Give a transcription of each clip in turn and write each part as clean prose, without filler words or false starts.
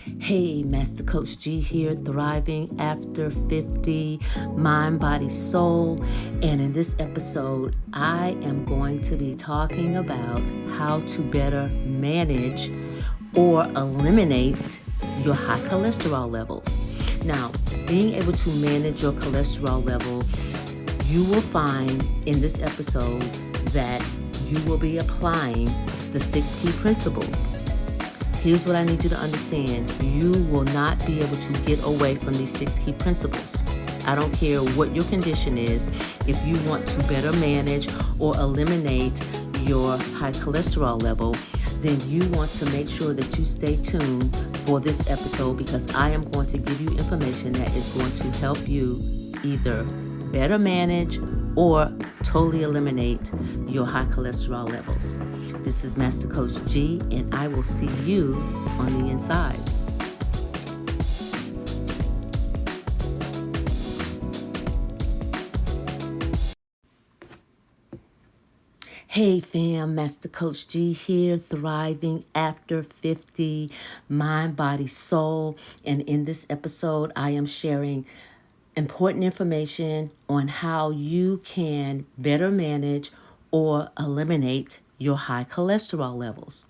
Hey, Master Coach G here, thriving after 50, mind, body, soul. And in this episode, I am going to be talking about how to better manage or eliminate your high cholesterol levels. Now, being able to manage your cholesterol level, you will find in this episode that you will be applying the 6 key principles. Here's what I need you to understand. You will not be able to get away from these 6 key principles. I don't care what your condition is. If you want to better manage or eliminate your high cholesterol level, then you want to make sure that you stay tuned for this episode, because I am going to give you information that is going to help you either better manage or totally eliminate your high cholesterol levels. This is Master Coach G, and I will see you on the inside. Hey fam, Master Coach G here, thriving after 50, mind, body, soul. And in this episode, I am sharing important information on how you can better manage or eliminate your high cholesterol levels.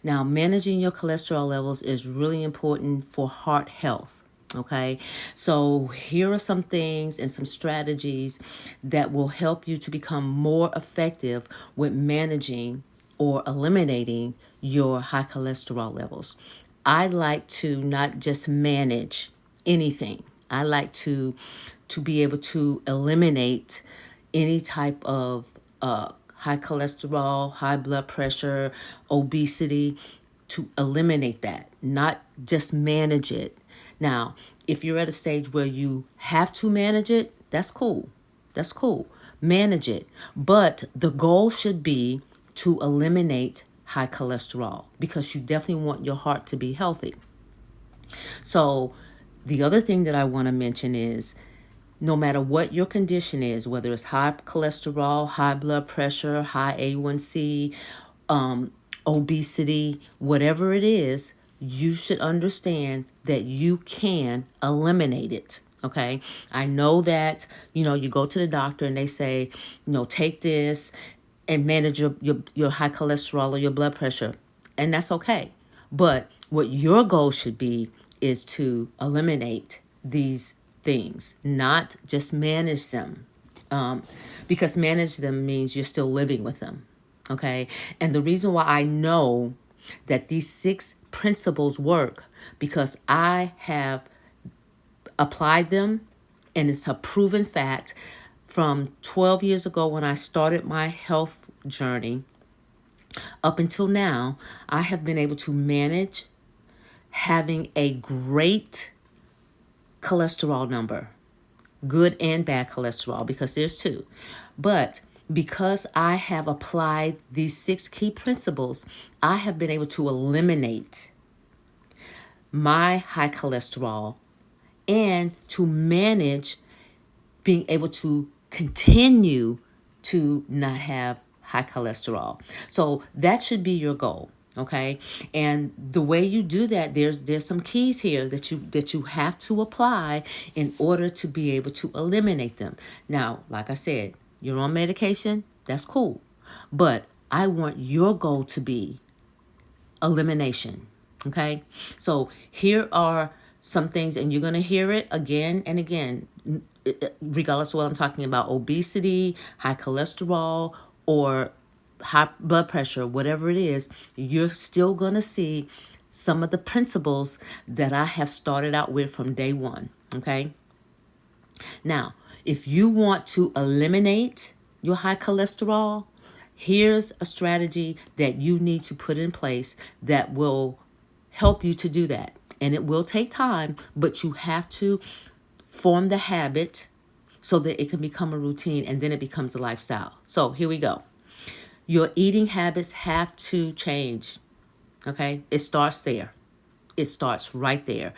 Now, managing your cholesterol levels is really important for heart health. Okay, so here are some things and some strategies that will help you to become more effective with managing or eliminating your high cholesterol levels. I like to not just manage anything. I like to be able to eliminate any type of high cholesterol, high blood pressure, obesity, to eliminate that, not just manage it. Now, if you're at a stage where you have to manage it, that's cool. That's cool. Manage it. But the goal should be to eliminate high cholesterol, because you definitely want your heart to be healthy. So the other thing that I want to mention is, no matter what your condition is, whether it's high cholesterol, high blood pressure, high A1C, obesity, whatever it is, you should understand that you can eliminate it. Okay. I know that, you go to the doctor and they say, take this and manage your high cholesterol or your blood pressure. And that's okay. But what your goal should be is to eliminate these things, not just manage them. Because manage them means you're still living with them. Okay. And the reason why I know that these 6 principles work, because I have applied them, and it's a proven fact. From 12 years ago when I started my health journey up until now, I have been able to manage having a great cholesterol number, good and bad cholesterol, because there's 2. But because I have applied these 6 key principles, I have been able to eliminate my high cholesterol and to manage being able to continue to not have high cholesterol. So that should be your goal. Okay. And the way you do that, there's some keys here that you have to apply in order to be able to eliminate them. Now, like I said, you're on medication, that's cool. But I want your goal to be elimination. Okay. So here are some things, and you're going to hear it again and again, regardless of what I'm talking about: obesity, high cholesterol, or high blood pressure, whatever it is, you're still going to see some of the principles that I have started out with from day one. Okay. Now, if you want to eliminate your high cholesterol, here's a strategy that you need to put in place that will help you to do that. And it will take time, but you have to form the habit so that it can become a routine, and then it becomes a lifestyle. So here we go. Your eating habits have to change. Okay? It starts there. It starts right there.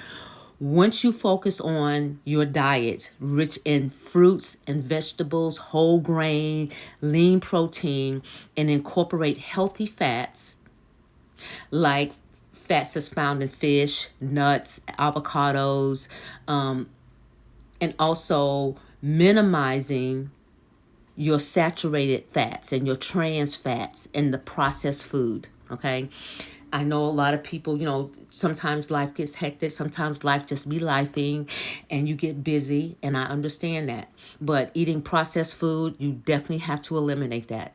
Once you focus on your diet, rich in fruits and vegetables, whole grain, lean protein, and incorporate healthy fats like fats that's found in fish, nuts, avocados, and also minimizing your saturated fats and your trans fats and the processed food. Okay. I know a lot of people, sometimes life gets hectic. Sometimes life just be lifing and you get busy. And I understand that. But eating processed food, you definitely have to eliminate that.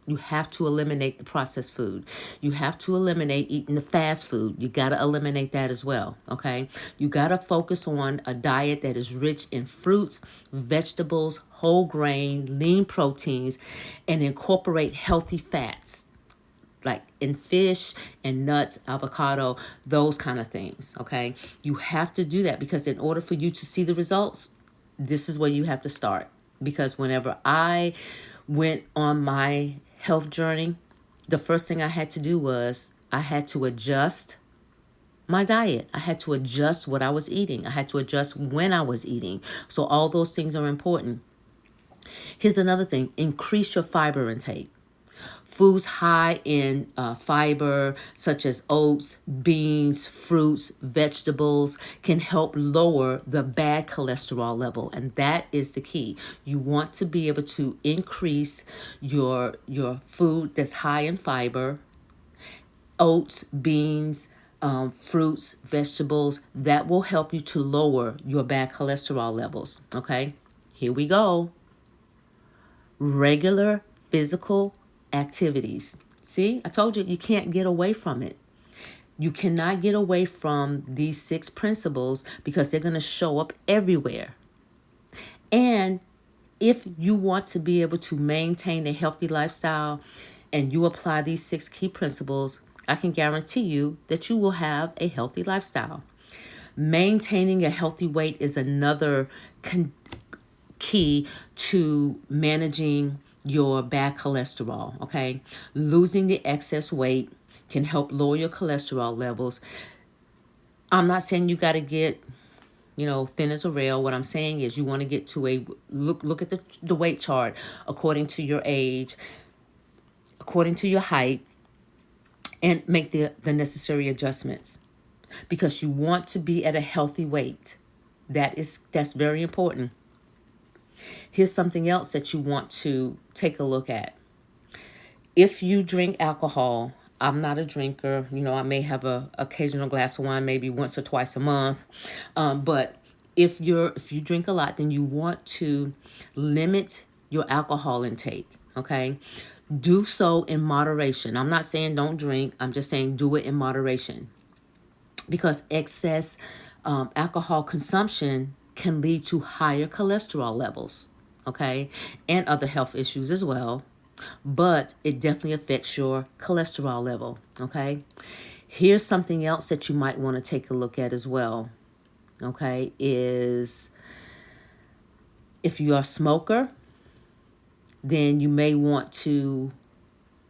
You have to eliminate the processed food. You have to eliminate eating the fast food. You got to eliminate that as well, okay? You got to focus on a diet that is rich in fruits, vegetables, whole grain, lean proteins, and incorporate healthy fats like in fish and nuts, avocado, those kind of things, okay? You have to do that because in order for you to see the results, this is where you have to start. Because whenever I went on my health journey, the first thing I had to do was I had to adjust my diet. I had to adjust what I was eating. I had to adjust when I was eating. So all those things are important. Here's another thing. Increase your fiber intake. Foods high in fiber, such as oats, beans, fruits, vegetables, can help lower the bad cholesterol level. And that is the key. You want to be able to increase your food that's high in fiber, oats, beans, fruits, vegetables. That will help you to lower your bad cholesterol levels. Okay, here we go. Regular physical activities. See, I told you can't get away from it. You cannot get away from these 6 principles because they're going to show up everywhere. And if you want to be able to maintain a healthy lifestyle and you apply these 6 key principles, I can guarantee you that you will have a healthy lifestyle. Maintaining a healthy weight is another key to managing your bad cholesterol, okay? Losing the excess weight can help lower your cholesterol levels. I'm not saying you got to get, thin as a rail. What I'm saying is you want to get to a, look at the weight chart according to your age, according to your height, and make the necessary adjustments because you want to be at a healthy weight. That's very important. Here's something else that you want to take a look at. If you drink alcohol, I'm not a drinker. I may have a occasional glass of wine, maybe once or twice a month. But if you drink a lot, then you want to limit your alcohol intake. Okay, do so in moderation. I'm not saying don't drink. I'm just saying do it in moderation, because excess alcohol consumption can lead to higher cholesterol levels, okay, and other health issues as well. But it definitely affects your cholesterol level, okay? Here's something else that you might want to take a look at as well, okay, is if you are a smoker, then you may want to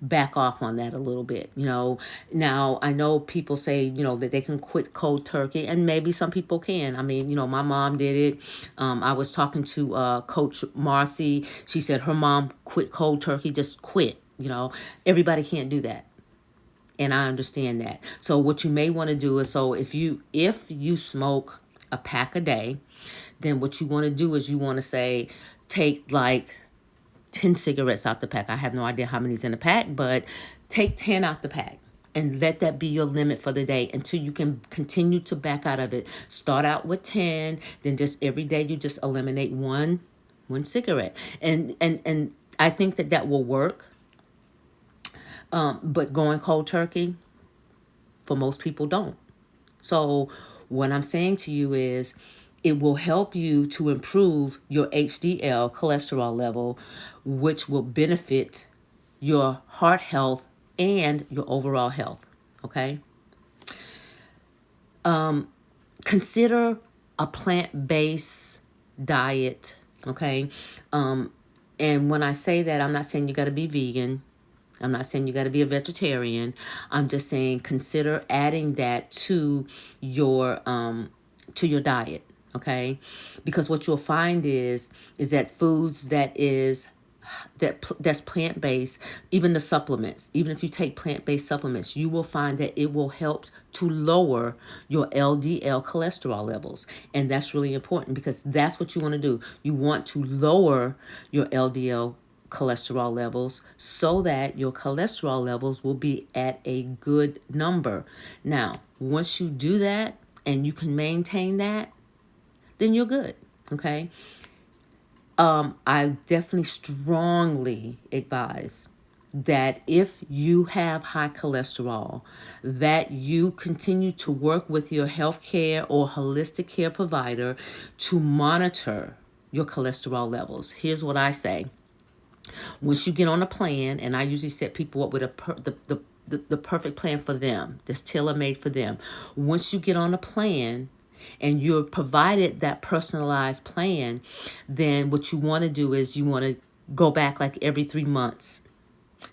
back off on that a little bit. Now I know people say, that they can quit cold turkey, and maybe some people can. I mean, my mom did it. I was talking to Coach Marcy. She said her mom quit cold turkey, just quit. Everybody can't do that. And I understand that. So what you may want to do is, so if you smoke a pack a day, then what you want to do is you want to say, take like 10 cigarettes out the pack. I have no idea how many's in the pack, but take 10 out the pack and let that be your limit for the day until you can continue to back out of it. Start out with 10, then just every day you just eliminate one cigarette. And I think that will work. But going cold turkey, for most people, don't. So what I'm saying to you is, it will help you to improve your HDL cholesterol level, which will benefit your heart health and your overall health, okay? Consider a plant-based diet, okay? And when I say that, I'm not saying you got to be vegan. I'm not saying you got to be a vegetarian. I'm just saying consider adding that to your diet. Okay, because what you'll find is that foods that is that's plant-based, even the supplements, even if you take plant-based supplements, you will find that it will help to lower your LDL cholesterol levels. And that's really important because that's what you want to do. You want to lower your LDL cholesterol levels so that your cholesterol levels will be at a good number. Now, once you do that and you can maintain that, then you're good. Okay. I definitely strongly advise that if you have high cholesterol, that you continue to work with your healthcare or holistic care provider to monitor your cholesterol levels. Here's what I say. Once you get on a plan, and I usually set people up with the perfect plan for them, that's tailor-made for them. Once you get on a plan and you're provided that personalized plan, then what you want to do is you want to go back like every 3 months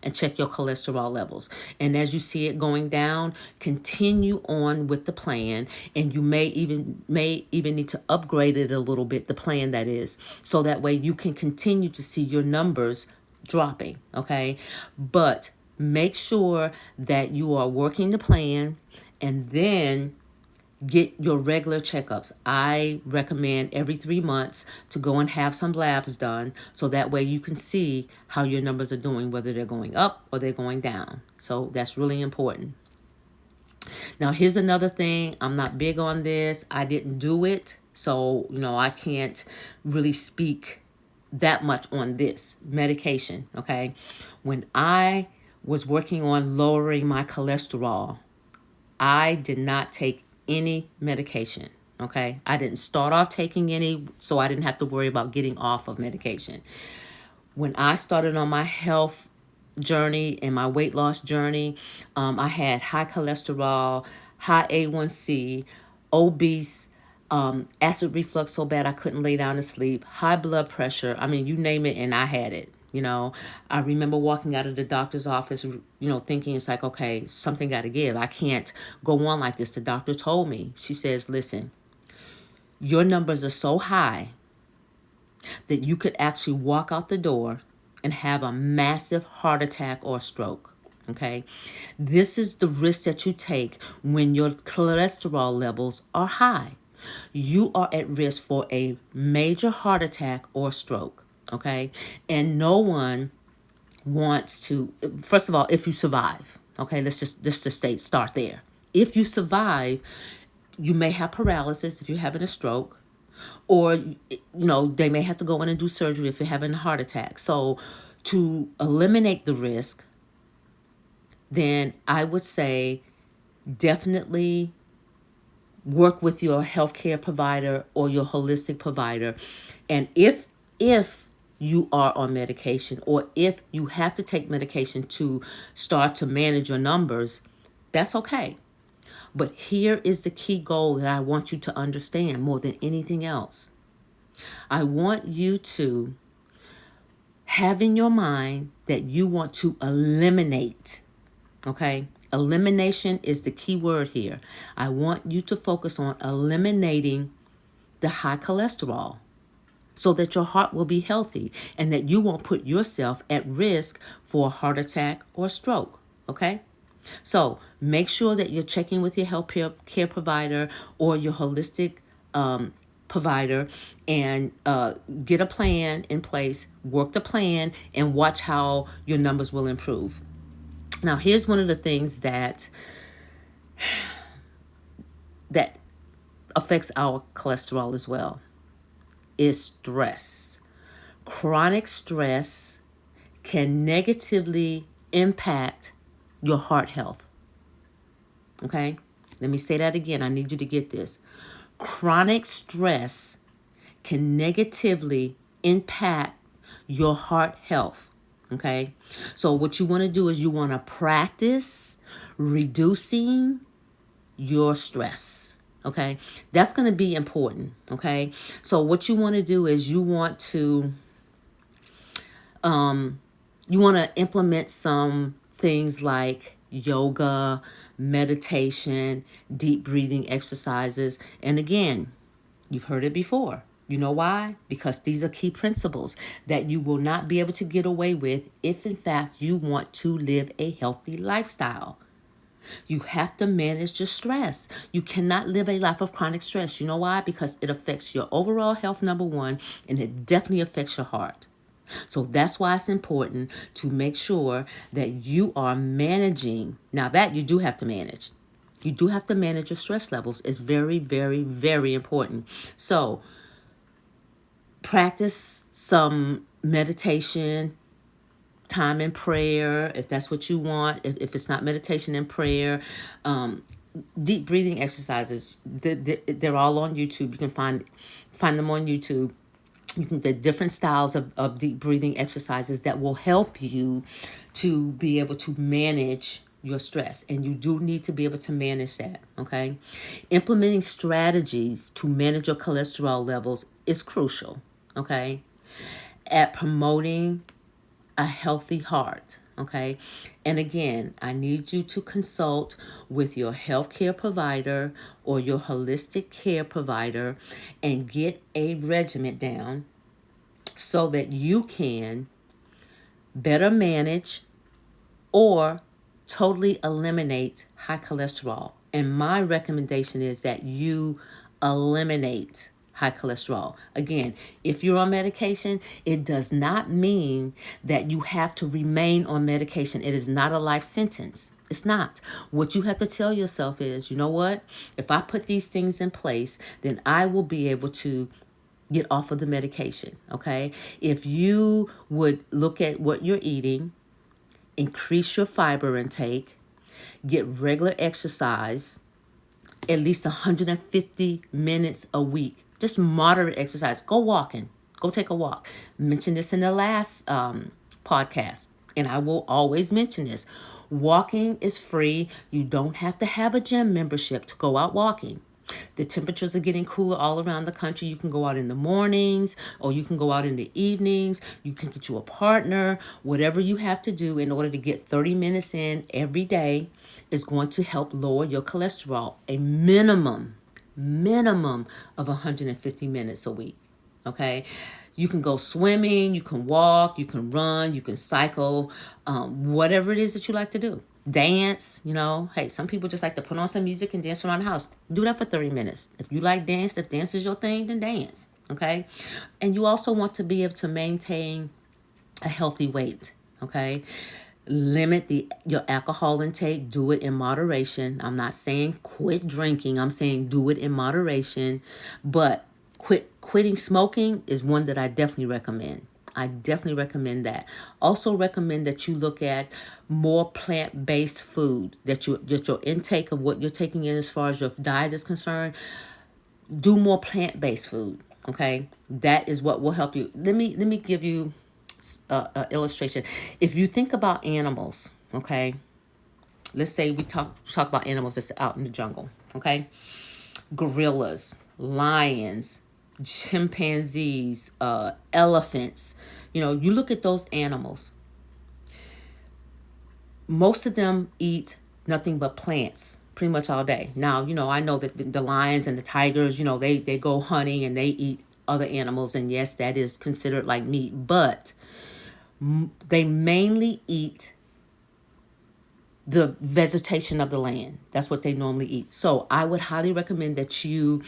and check your cholesterol levels. And as you see it going down, continue on with the plan, and you may even need to upgrade it a little bit, the plan that is, so that way you can continue to see your numbers dropping, okay? But make sure that you are working the plan, and then get your regular checkups. I recommend every 3 months to go and have some labs done so that way you can see how your numbers are doing, whether they're going up or they're going down. So that's really important. Now, here's another thing. I'm not big on this. I didn't do it. So, I can't really speak that much on this medication, okay? When I was working on lowering my cholesterol, I did not take any medication, okay? I didn't start off taking any, so I didn't have to worry about getting off of medication. When I started on my health journey and my weight loss journey, I had high cholesterol, high A1C, obese, acid reflux so bad I couldn't lay down to sleep, high blood pressure. I mean, you name it, and I had it. I remember walking out of the doctor's office, thinking it's like, okay, something got to give. I can't go on like this. The doctor told me, she says, listen, your numbers are so high that you could actually walk out the door and have a massive heart attack or stroke. Okay. This is the risk that you take when your cholesterol levels are high. You are at risk for a major heart attack or stroke. Okay. And no one wants to, first of all, if you survive, okay, let's just start there. If you survive, you may have paralysis if you're having a stroke, or, they may have to go in and do surgery if you're having a heart attack. So to eliminate the risk, then I would say definitely work with your healthcare provider or your holistic provider. And if you are on medication, or if you have to take medication to start to manage your numbers, that's okay. But here is the key goal that I want you to understand more than anything else. I want you to have in your mind that you want to eliminate, okay? Elimination is the key word here. I want you to focus on eliminating the high cholesterol so that your heart will be healthy and that you won't put yourself at risk for a heart attack or stroke, okay? So make sure that you're checking with your health care provider or your holistic provider, and get a plan in place, work the plan, and watch how your numbers will improve. Now, here's one of the things that affects our cholesterol as well, is stress. Chronic stress can negatively impact your heart health. Okay? Let me say that again. I need you to get this. Chronic stress can negatively impact your heart health. Okay? So what you want to do is you want to practice reducing your stress. Okay? That's going to be important. Okay? So what you want to do is you want to implement some things like yoga, meditation, deep breathing exercises. And again, you've heard it before. You know why? Because these are key principles that you will not be able to get away with if, in fact, you want to live a healthy lifestyle. You have to manage your stress. You cannot live a life of chronic stress. You know why? Because it affects your overall health, number one, and it definitely affects your heart. So that's why it's important to make sure that you are managing. Now, that you do have to manage. You do have to manage your stress levels. It's very, very, very important. So practice some meditation, time in prayer, if that's what you want. If it's not meditation and prayer, deep breathing exercises, they're all on YouTube. You can find them on YouTube. You can get different styles of deep breathing exercises that will help you to be able to manage your stress. And you do need to be able to manage that, okay? Implementing strategies to manage your cholesterol levels is crucial, okay? At promoting a healthy heart, okay? And again, I need you to consult with your healthcare provider or your holistic care provider and get a regimen down so that you can better manage or totally eliminate high cholesterol. And my recommendation is that you eliminate high cholesterol. Again, if you're on medication, it does not mean that you have to remain on medication. It is not a life sentence. It's not. What you have to tell yourself is, you know what? If I put these things in place, then I will be able to get off of the medication, okay? If you would look at what you're eating, increase your fiber intake, get regular exercise, at least 150 minutes a week. Just moderate exercise. Go walking. Go take a walk. I mentioned this in the last podcast, and I will always mention this. Walking is free. You don't have to have a gym membership to go out walking. The temperatures are getting cooler all around the country. You can go out in the mornings or you can go out in the evenings. You can get you a partner. Whatever you have to do in order to get 30 minutes in every day is going to help lower your cholesterol. A minimum of 150 minutes a week. Okay? You can go swimming, you can walk, you can run, you can cycle, whatever it is that you like to do. Dance, hey, some people just like to put on some music and dance around the house. Do that for 30 minutes. If you like dance, if dance is your thing, then dance, okay? And you also want to be able to maintain a healthy weight, okay? Limit your alcohol intake. Do it in moderation. I'm not saying quit drinking. I'm saying do it in moderation. But quitting smoking is one that I definitely recommend. I definitely recommend that. Also recommend that you look at more plant-based food, that your intake of what you're taking in as far as your diet is concerned. Do more plant-based food, okay? That is what will help you. Let me give you an illustration. If you think about animals, okay? Let's say we talk about animals that's out in the jungle, okay? Gorillas, lions, chimpanzees, elephants. You look at those animals. Most of them eat nothing but plants pretty much all day. Now, I know that the lions and the tigers, they go hunting and they eat other animals. And yes, that is considered like meat. But they mainly eat the vegetation of the land. That's what they normally eat. So I would highly recommend that you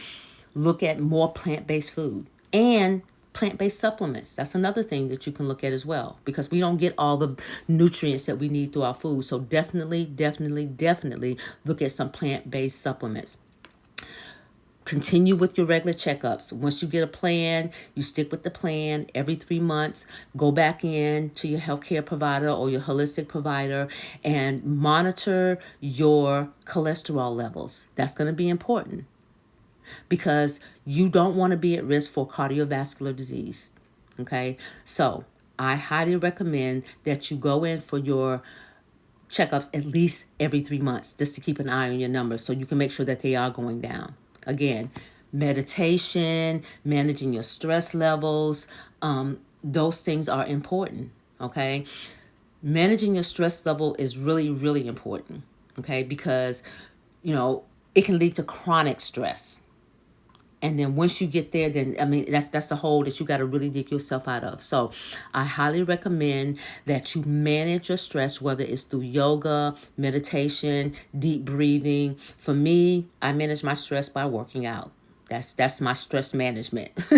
look at more plant-based food and plant-based supplements. That's another thing that you can look at as well, because we don't get all the nutrients that we need through our food. So definitely look at some plant-based supplements. Continue with your regular checkups. Once you get a plan, you stick with the plan. Every 3 months, go back in to your healthcare provider or your holistic provider and monitor your cholesterol levels. That's going to be important, because you don't want to be at risk for cardiovascular disease, okay? So I highly recommend that you go in for your checkups at least every 3 months, just to keep an eye on your numbers so you can make sure that they are going down. Again, meditation, managing your stress levels, those things are important, okay? Managing your stress level is really, really important, okay? Because, it can lead to chronic stress. And then once you get there, then I mean that's a hole that you got to really dig yourself out of. So I highly recommend that you manage your stress, whether it's through yoga, meditation, deep breathing. For me, I manage my stress by working out. That's my stress management. I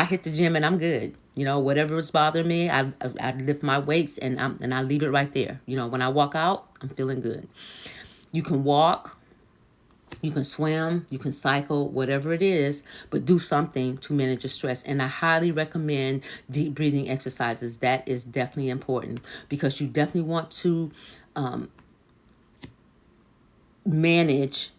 hit the gym and I'm good. Whatever is bothering me, I lift my weights and I leave it right there. When I walk out, I'm feeling good. You can walk, you can swim, you can cycle, whatever it is, but do something to manage your stress. And I highly recommend deep breathing exercises. That is definitely important because you definitely want to manage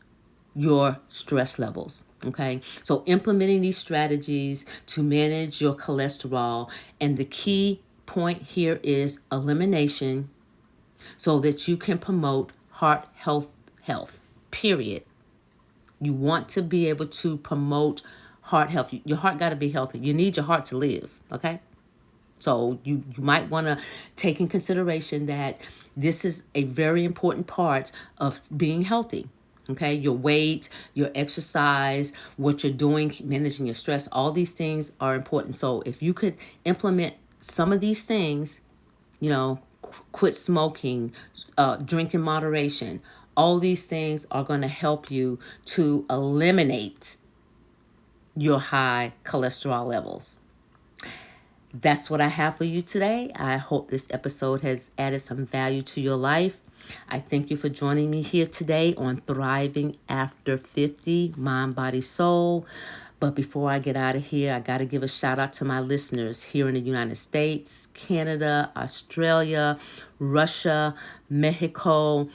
your stress levels. Okay, so implementing these strategies to manage your cholesterol, and the key point here is elimination so that you can promote heart health, period. You want to be able to promote heart health. Your heart got to be healthy. You need your heart to live, okay? So you might want to take in consideration that this is a very important part of being healthy. Okay, your weight, your exercise, what you're doing, managing your stress, all these things are important. So if you could implement some of these things, quit smoking, drink in moderation, all these things are going to help you to eliminate your high cholesterol levels. That's what I have for you today. I hope this episode has added some value to your life. I thank you for joining me here today on Thriving After 50, Mind, Body, Soul. But before I get out of here, I got to give a shout out to my listeners here in the United States, Canada, Australia, Russia, Mexico,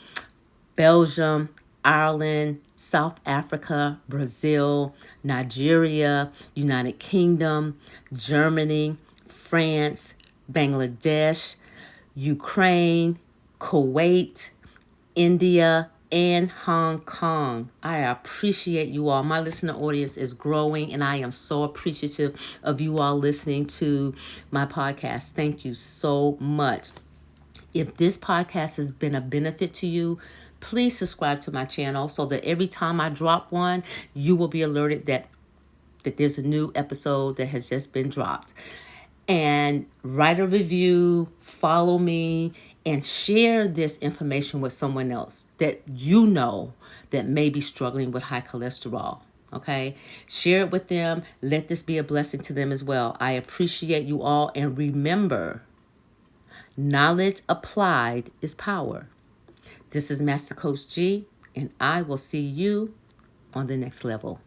Belgium, Ireland, South Africa, Brazil, Nigeria, United Kingdom, Germany, France, Bangladesh, Ukraine, Kuwait, India, and Hong Kong. I appreciate you all. My listener audience is growing, and I am so appreciative of you all listening to my podcast. Thank you so much. If this podcast has been a benefit to you, please subscribe to my channel so that every time I drop one, you will be alerted that there's a new episode that has just been dropped. And write a review, follow me, and share this information with someone else that that may be struggling with high cholesterol. Okay, share it with them. Let this be a blessing to them as well. I appreciate you all, and remember, knowledge applied is power. This is Master Coach G, and I will see you on the next level.